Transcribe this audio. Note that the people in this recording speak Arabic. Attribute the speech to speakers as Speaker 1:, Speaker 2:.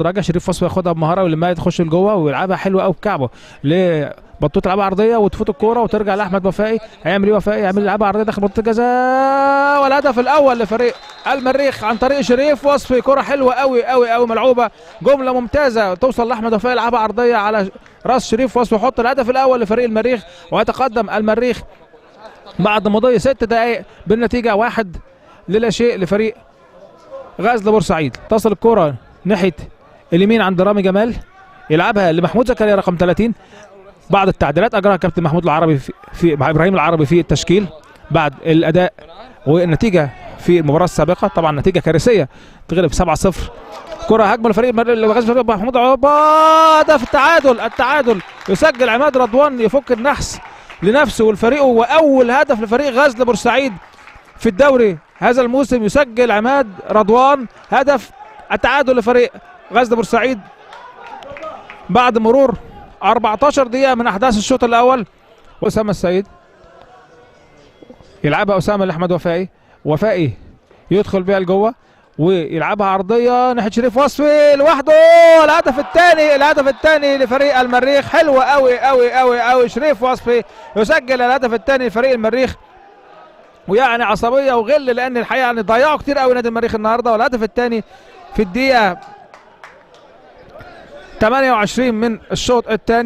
Speaker 1: راجع شريف وصفي ياخدها بمهاره ولما تخش لجوه ويلعبها حلوه قوي بكعبه لبطوط، يلعبها عرضيه وتفوت الكوره وترجع لاحمد وفائي. هيعمل ايه وفائي؟ يعمل يلعبها عرضيه داخل منطقه الجزاء، والهدف الاول لفريق المريخ عن طريق شريف وصفي. كره حلوه قوي قوي قوي ملعوبه، جمله ممتازه توصل لاحمد وفائي، يلعبها عرضيه على راس شريف وصفي يحط الهدف الاول لفريق المريخ، ويتقدم المريخ بعد مضي 6 دقائق بالنتيجه 1-0 لفريق غزل بورسعيد. تصل الكره ناحيه اليمين عند رامي جمال، يلعبها لمحمود زكريا رقم 30. بعد التعديلات اجراها كابتن محمود العربي في ابراهيم العربي في التشكيل بعد الاداء والنتيجه في المباراه السابقه، طبعا نتيجه كارثيه تغلب 7-0. كره هجمه لفريق غزل محمود عوبه، هدف التعادل يسجل عماد رضوان، يفك النحس لنفسه والفريق، واول هدف لفريق غزل بورسعيد في الدوري هذا الموسم. يسجل عماد رضوان هدف التعادل لفريق غزل بورسعيد بعد مرور 14 دقيقة من أحداث الشوط الأول. أسامة السيد يلعبها أسامة لأحمد وفائي يدخل بيها لجوه ويلعبها عرضية ناحية شريف وصفي لوحده. الهدف الثاني لفريق المريخ، حلوة قوي قوي قوي قوي. شريف وصفي يسجل الهدف الثاني لفريق المريخ، ويعني عصبية وغل لأن الحقيقة يعني ضيعوا كتير قوي نادي المريخ النهارده. والهدف الثاني في الدقيقة 28 من الشوط الثاني.